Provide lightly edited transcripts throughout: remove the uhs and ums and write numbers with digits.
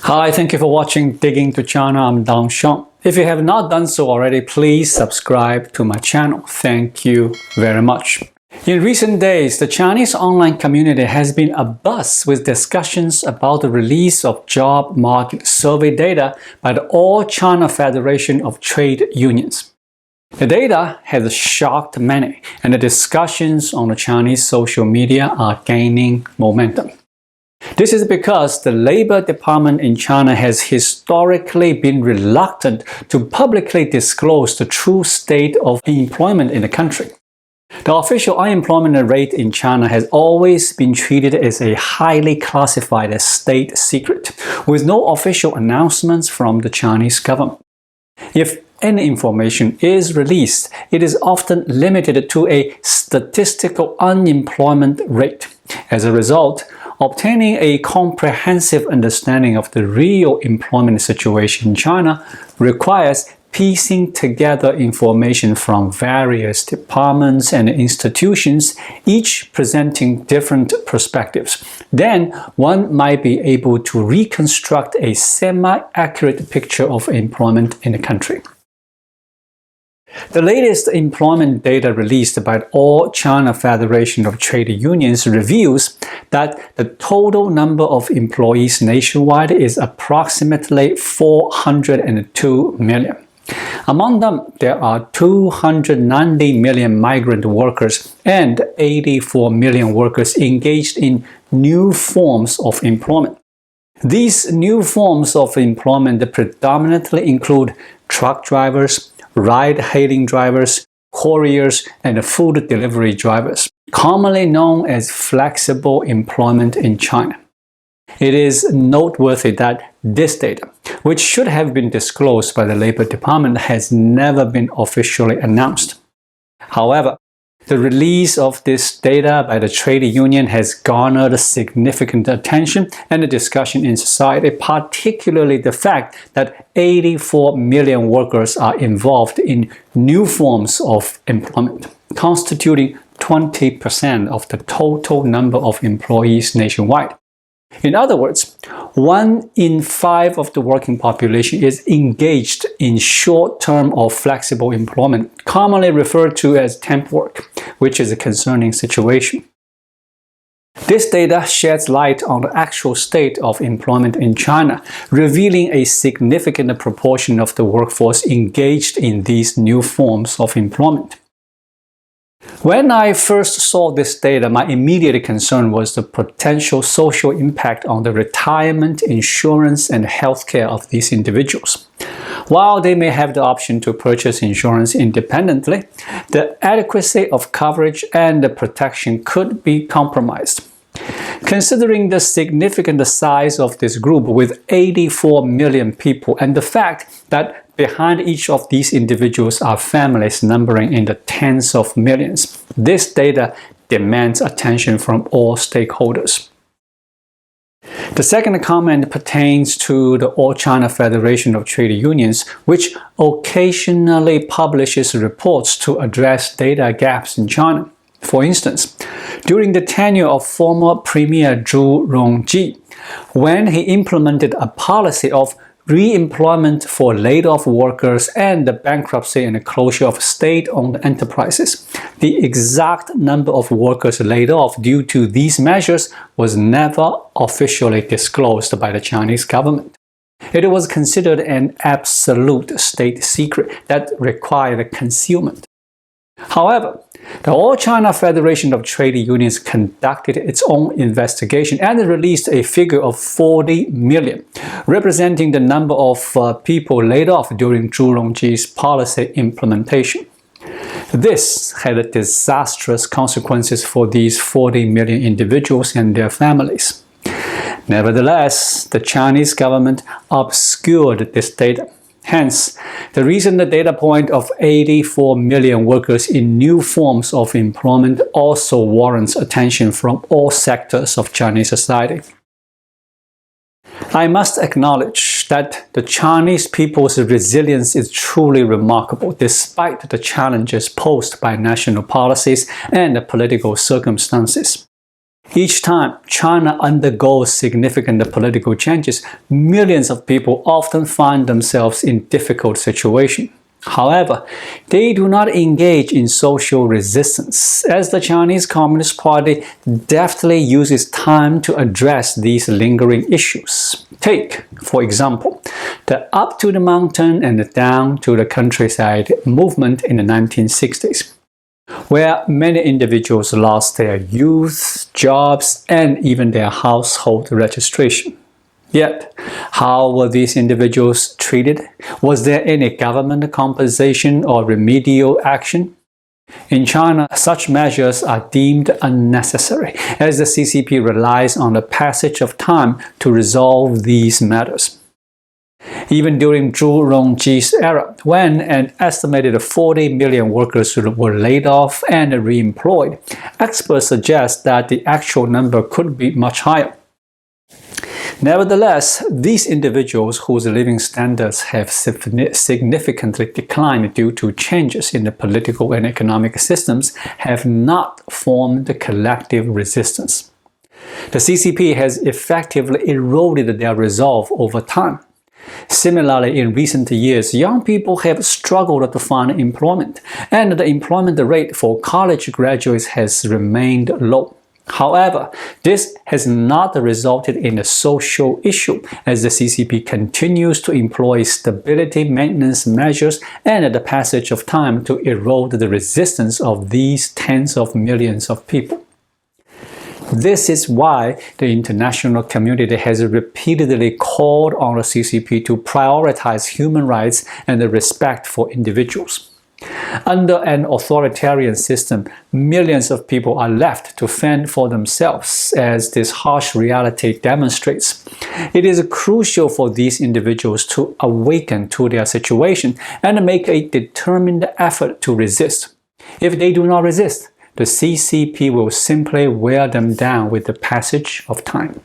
Hi, thank you for watching Digging to China. I'm Dong Sheng. If you have not done so already, please subscribe to my channel. Thank you very much. In recent days, the Chinese online community has been abuzz with discussions about the release of job market survey data by the All China Federation of Trade Unions. The data has shocked many, and the discussions on the Chinese social media are gaining momentum. This is because the Labor Department in China has historically been reluctant to publicly disclose the true state of employment in the country. The official unemployment rate in China has always been treated as a highly classified state secret, with no official announcements from the Chinese government. If any information is released, it is often limited to a statistical unemployment rate. As a result, obtaining a comprehensive understanding of the real employment situation in China requires piecing together information from various departments and institutions, each presenting different perspectives. Then one might be able to reconstruct a semi-accurate picture of employment in the country. The latest employment data released by the All China Federation of Trade Unions reveals that the total number of employees nationwide is approximately 402 million. Among them, there are 290 million migrant workers and 84 million workers engaged in new forms of employment. These new forms of employment predominantly include truck drivers, ride-hailing drivers, couriers, and food delivery drivers, commonly known as flexible employment in China. It is noteworthy that this data, which should have been disclosed by the Labor Department, has never been officially announced. However, the release of this data by the trade union has garnered significant attention and discussion in society, particularly the fact that 84 million workers are involved in new forms of employment, constituting 20% of the total number of employees nationwide. In other words, 1 in 5 of the working population is engaged in short-term or flexible employment, commonly referred to as temp work, which is a concerning situation. This data sheds light on the actual state of employment in China, revealing a significant proportion of the workforce engaged in these new forms of employment. When I first saw this data, my immediate concern was the potential social impact on the retirement, insurance, and healthcare of these individuals. While they may have the option to purchase insurance independently, the adequacy of coverage and the protection could be compromised. Considering the significant size of this group with 84 million people and the fact that behind each of these individuals are families numbering in the tens of millions, this data demands attention from all stakeholders. The second comment pertains to the All China Federation of Trade Unions, which occasionally publishes reports to address data gaps in China. For instance, during the tenure of former Premier Zhu Rongji, when he implemented a policy of re-employment for laid-off workers and the bankruptcy and the closure of state-owned enterprises, the exact number of workers laid off due to these measures was never officially disclosed by the Chinese government. It was considered an absolute state secret that required concealment. However, the All China Federation of Trade Unions conducted its own investigation and released a figure of 40 million, representing the number of people laid off during Zhu Rongji's policy implementation. This had disastrous consequences for these 40 million individuals and their families. Nevertheless, the Chinese government obscured this data. Hence, the recent data point of 84 million workers in new forms of employment also warrants attention from all sectors of Chinese society. I must acknowledge that the Chinese people's resilience is truly remarkable despite the challenges posed by national policies and the political circumstances. Each time China undergoes significant political changes, millions of people often find themselves in difficult situations. However, they do not engage in social resistance, as the Chinese Communist Party deftly uses time to address these lingering issues. Take, for example, the up to the mountain and down to the countryside movement in the 1960s, where many individuals lost their youth, jobs, and even their household registration. Yet, how were these individuals treated? Was there any government compensation or remedial action? In China, such measures are deemed unnecessary, as the CCP relies on the passage of time to resolve these matters. Even during Zhu Rongji's era, when an estimated 40 million workers were laid off and re-employed, experts suggest that the actual number could be much higher. Nevertheless, these individuals whose living standards have significantly declined due to changes in the political and economic systems have not formed collective resistance. The CCP has effectively eroded their resolve over time. Similarly, in recent years, young people have struggled to find employment, and the employment rate for college graduates has remained low. However, this has not resulted in a social issue, as the CCP continues to employ stability maintenance measures and the passage of time to erode the resistance of these tens of millions of people. This is why the international community has repeatedly called on the CCP to prioritize human rights and the respect for individuals. Under an authoritarian system, millions of people are left to fend for themselves, as this harsh reality demonstrates. It is crucial for these individuals to awaken to their situation and make a determined effort to resist. If they do not resist, the CCP will simply wear them down with the passage of time.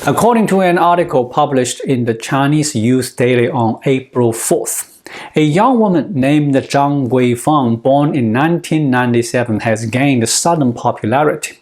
According to an article published in the Chinese Youth Daily on April 4th, a young woman named Zhang Guifang, born in 1997, has gained sudden popularity,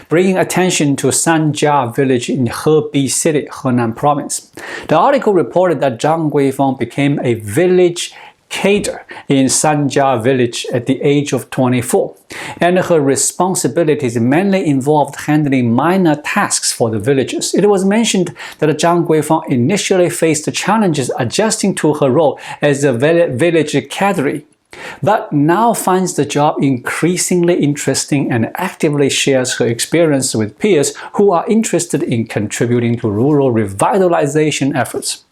bringing attention to Sanjia village in Hebei City, Henan Province. The article reported that Zhang Guifang became a village caterer in Sanjia village at the age of 24, and her responsibilities mainly involved handling minor tasks for the villagers. It was mentioned that Zhang Guifang initially faced challenges adjusting to her role as a village caterer, but now finds the job increasingly interesting and actively shares her experience with peers who are interested in contributing to rural revitalization efforts.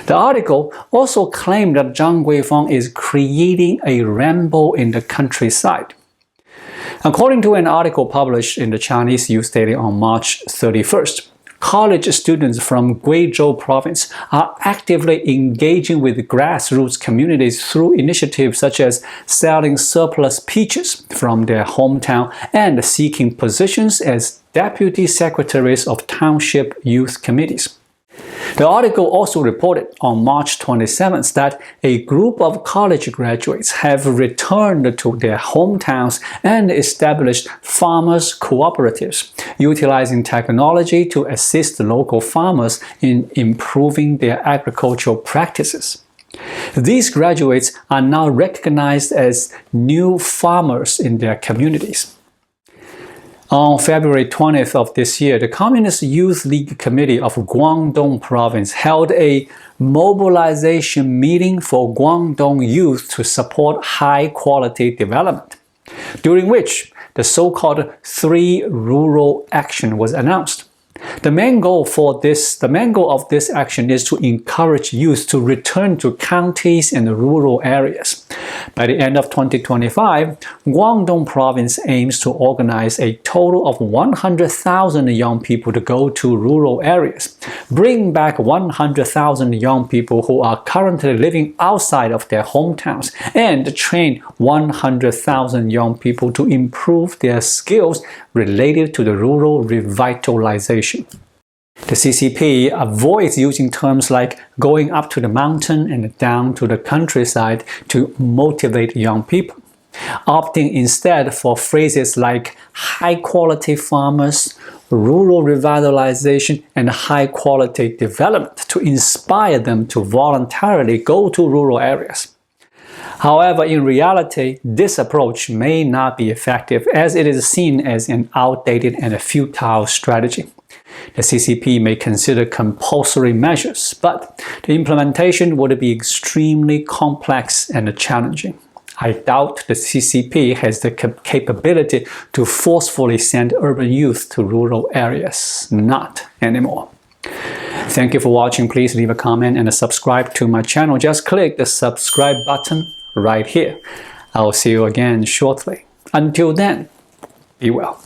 The article also claimed that Zhang Guifang is creating a rainbow in the countryside. According to an article published in the Chinese Youth Daily on March 31st, college students from Guizhou province are actively engaging with grassroots communities through initiatives such as selling surplus peaches from their hometown and seeking positions as deputy secretaries of township youth committees. The article also reported on March 27th that a group of college graduates have returned to their hometowns and established farmers' cooperatives, utilizing technology to assist local farmers in improving their agricultural practices. These graduates are now recognized as new farmers in their communities. On February 20th of this year, the Communist Youth League Committee of Guangdong Province held a mobilization meeting for Guangdong youth to support high-quality development, during which the so-called 3 Rural Action was announced. The main goal of this action is to encourage youth to return to counties and rural areas. By the end of 2025, Guangdong Province aims to organize a total of 100,000 young people to go to rural areas, bring back 100,000 young people who are currently living outside of their hometowns, and train 100,000 young people to improve their skills related to the rural revitalization. The CCP avoids using terms like going up to the mountain and down to the countryside to motivate young people. opting instead for phrases like high-quality farmers, rural revitalization, and high-quality development to inspire them to voluntarily go to rural areas. However, in reality, this approach may not be effective as it is seen as an outdated and a futile strategy. The CCP may consider compulsory measures, but the implementation would be extremely complex and challenging. I doubt the CCP has the capability to forcefully send urban youth to rural areas. Not anymore. Thank you for watching. Please leave a comment and subscribe to my channel. Just click the subscribe button right here. I'll see you again shortly. Until then, be well.